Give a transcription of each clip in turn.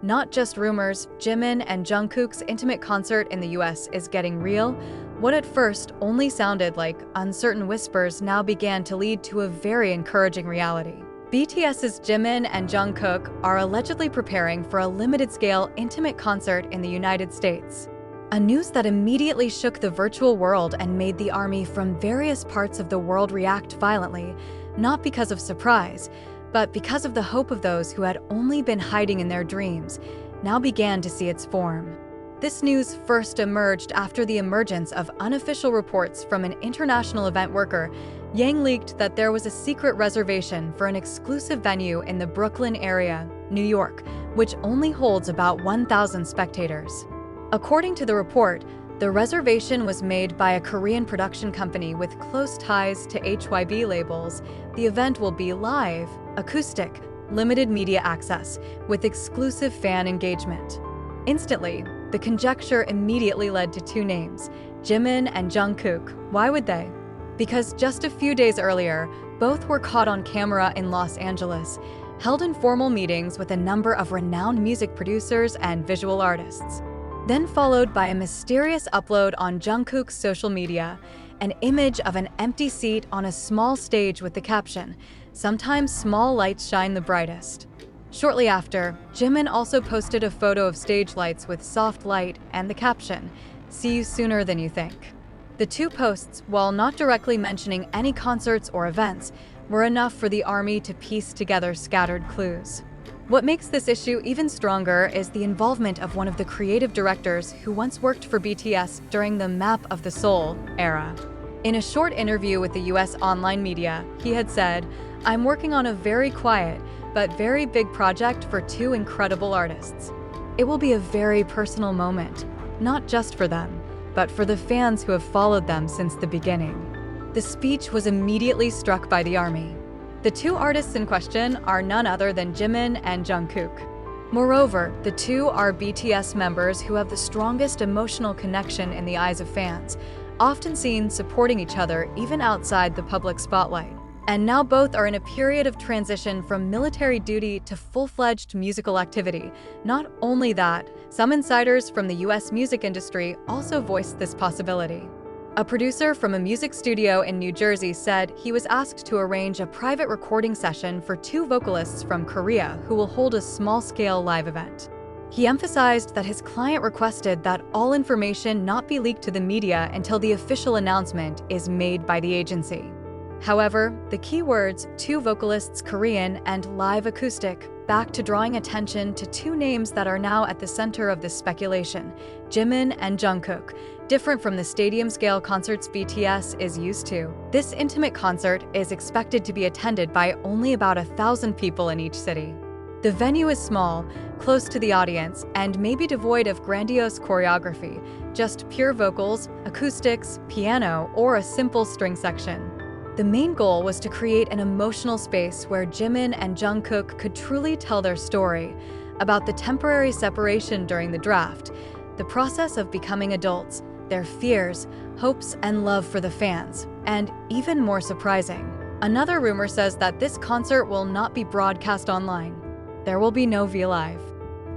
Not just rumors, Jimin and Jungkook's intimate concert in the US is getting real. What at first only sounded like uncertain whispers now began to lead to a very encouraging reality. BTS's Jimin and Jungkook are allegedly preparing for a limited-scale intimate concert in the United States. A news that immediately shook the virtual world and made the army from various parts of the world react violently, not because of surprise, but because of the hope of those who had only been hiding in their dreams, now began to see its form. This news first emerged after the emergence of unofficial reports from an international event worker. Yang leaked that there was a secret reservation for an exclusive venue in the Brooklyn area, New York, which only holds about 1,000 spectators. According to the report, the reservation was made by a Korean production company with close ties to HYB labels. The event will be live, acoustic, limited media access, with exclusive fan engagement. Instantly, the conjecture immediately led to two names, Jimin and Jungkook. Why would they? Because just a few days earlier, both were caught on camera in Los Angeles, held informal meetings with a number of renowned music producers and visual artists. Then followed by a mysterious upload on Jungkook's social media, an image of an empty seat on a small stage with the caption, "Sometimes small lights shine the brightest." Shortly after, Jimin also posted a photo of stage lights with soft light and the caption, "See you sooner than you think." The two posts, while not directly mentioning any concerts or events, were enough for the army to piece together scattered clues. What makes this issue even stronger is the involvement of one of the creative directors who once worked for BTS during the Map of the Soul era. In a short interview with the US online media, he had said, "I'm working on a very quiet, but very big project for two incredible artists. It will be a very personal moment, not just for them, but for the fans who have followed them since the beginning." The speech was immediately struck by the army. The two artists in question are none other than Jimin and Jungkook. Moreover, the two are BTS members who have the strongest emotional connection in the eyes of fans, often seen supporting each other even outside the public spotlight. And now both are in a period of transition from military duty to full-fledged musical activity. Not only that, some insiders from the US music industry also voiced this possibility. A producer from a music studio in New Jersey said he was asked to arrange a private recording session for two vocalists from Korea who will hold a small-scale live event. He emphasized that his client requested that all information not be leaked to the media until the official announcement is made by the agency. However, the key words, two vocalists Korean and live acoustic, back to drawing attention to two names that are now at the center of this speculation, Jimin and Jungkook, different from the stadium-scale concerts BTS is used to. This intimate concert is expected to be attended by only about 1,000 people in each city. The venue is small, close to the audience, and may be devoid of grandiose choreography, just pure vocals, acoustics, piano, or a simple string section. The main goal was to create an emotional space where Jimin and Jungkook could truly tell their story about the temporary separation during the draft, the process of becoming adults, their fears, hopes, and love for the fans, and even more surprising, another rumor says that this concert will not be broadcast online. There will be no VLive.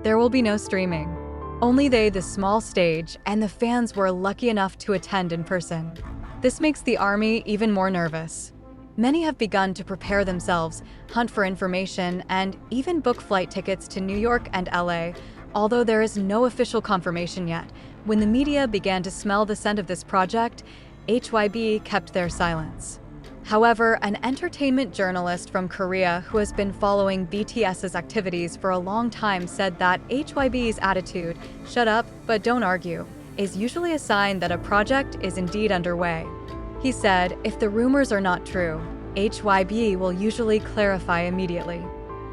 There will be no streaming. Only they, the small stage, and the fans were lucky enough to attend in person. This makes the army even more nervous. Many have begun to prepare themselves, hunt for information, and even book flight tickets to New York and LA, although there is no official confirmation yet. When the media began to smell the scent of this project, HYB kept their silence. However, an entertainment journalist from Korea who has been following BTS's activities for a long time said that HYB's attitude, "Shut up, but don't argue," is usually a sign that a project is indeed underway. He said, "If the rumors are not true, HYB will usually clarify immediately.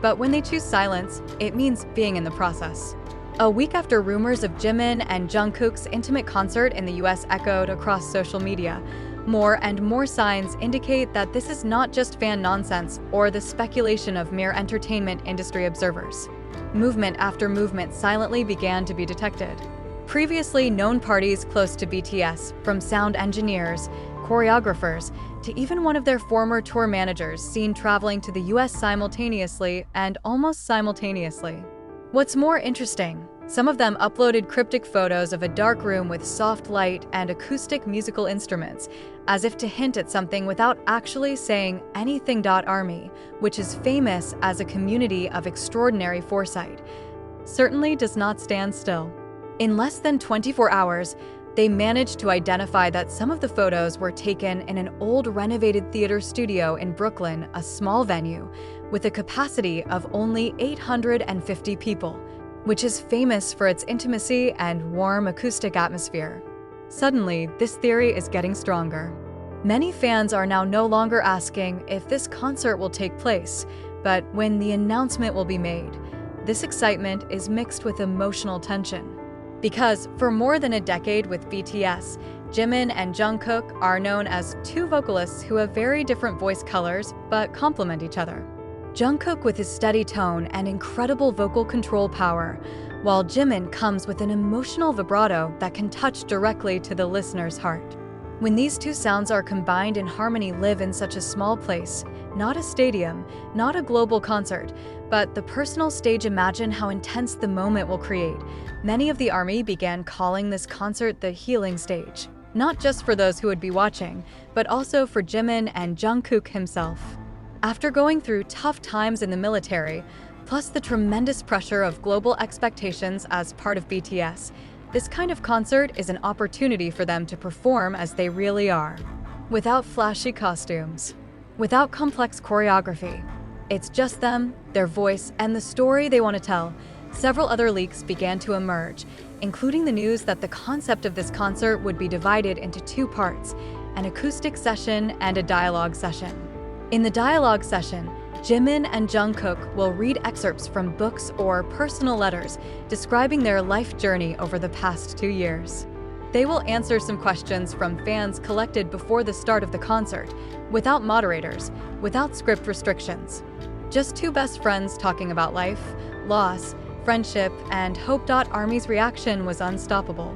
But when they choose silence, it means being in the process." A week after rumors of Jimin and Jungkook's intimate concert in the US echoed across social media, more and more signs indicate that this is not just fan nonsense or the speculation of mere entertainment industry observers. Movement after movement silently began to be detected. Previously known parties close to BTS, from sound engineers, choreographers, to even one of their former tour managers seen traveling to the US simultaneously and almost simultaneously. What's more interesting, some of them uploaded cryptic photos of a dark room with soft light and acoustic musical instruments, as if to hint at something without actually saying anything. Army, which is famous as a community of extraordinary foresight, certainly does not stand still. In less than 24 hours, they managed to identify that some of the photos were taken in an old renovated theater studio in Brooklyn, a small venue, with a capacity of only 850 people, which is famous for its intimacy and warm acoustic atmosphere. Suddenly, this theory is getting stronger. Many fans are now no longer asking if this concert will take place, but when the announcement will be made. This excitement is mixed with emotional tension. Because for more than a decade with BTS, Jimin and Jungkook are known as two vocalists who have very different voice colors but complement each other. Jungkook with his steady tone and incredible vocal control power, while Jimin comes with an emotional vibrato that can touch directly to the listener's heart. When these two sounds are combined in harmony, live in such a small place, not a stadium, not a global concert, but the personal stage. Imagine how intense the moment will create. Many of the ARMY began calling this concert the healing stage, not just for those who would be watching, but also for Jimin and Jungkook himself. After going through tough times in the military, plus the tremendous pressure of global expectations as part of BTS, this kind of concert is an opportunity for them to perform as they really are, without flashy costumes, without complex choreography. It's just them, their voice, and the story they want to tell. Several other leaks began to emerge, including the news that the concept of this concert would be divided into two parts, an acoustic session and a dialogue session. In the dialogue session, Jimin and Jungkook will read excerpts from books or personal letters describing their life journey over the past 2 years. They will answer some questions from fans collected before the start of the concert, without moderators, without script restrictions. Just two best friends talking about life, loss, friendship, and hope. ARMY's reaction was unstoppable.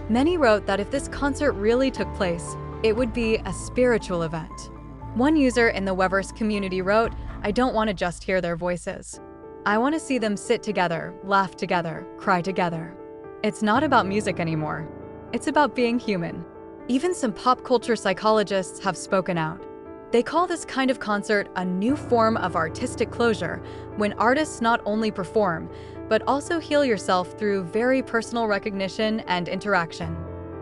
Many wrote that if this concert really took place, it would be a spiritual event. One user in the Weverse community wrote, "I don't want to just hear their voices. I want to see them sit together, laugh together, cry together. It's not about music anymore. It's about being human." Even some pop culture psychologists have spoken out. They call this kind of concert a new form of artistic closure, when artists not only perform, but also heal yourself through very personal recognition and interaction.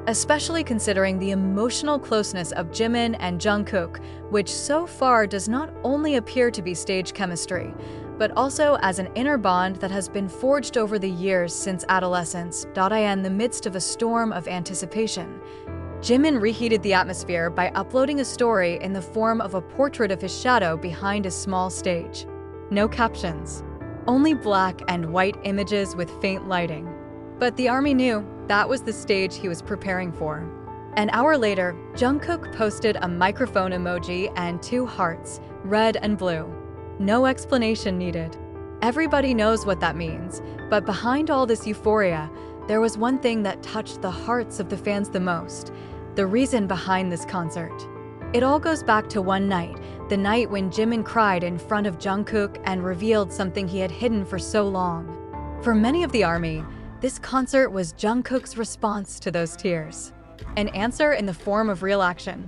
Especially considering the emotional closeness of Jimin and Jungkook, which so far does not only appear to be stage chemistry, but also as an inner bond that has been forged over the years since adolescence. In the midst of a storm of anticipation, Jimin reheated the atmosphere by uploading a story in the form of a portrait of his shadow behind a small stage. No captions, only black and white images with faint lighting. But the ARMY knew that was the stage he was preparing for. An hour later, Jungkook posted a microphone emoji and 2 hearts, red and blue. No explanation needed. Everybody knows what that means, but behind all this euphoria, there was one thing that touched the hearts of the fans the most, the reason behind this concert. It all goes back to one night, the night when Jimin cried in front of Jungkook and revealed something he had hidden for so long. For many of the ARMY, this concert was Jungkook's response to those tears. An answer in the form of real action.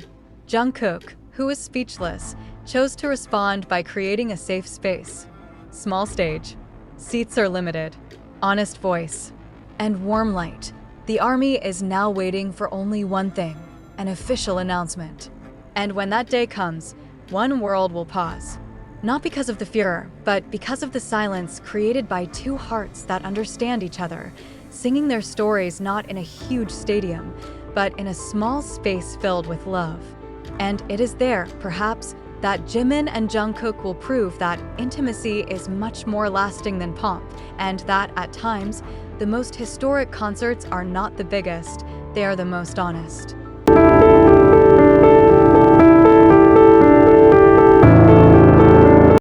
Jungkook, who was speechless, chose to respond by creating a safe space. Small stage, seats are limited, honest voice, and warm light. The ARMY is now waiting for only one thing, an official announcement. And when that day comes, one world will pause. Not because of the furor, but because of the silence created by 2 hearts that understand each other, singing their stories not in a huge stadium, but in a small space filled with love. And it is there, perhaps, that Jimin and Jungkook will prove that intimacy is much more lasting than pomp, and that, at times, the most historic concerts are not the biggest, they are the most honest.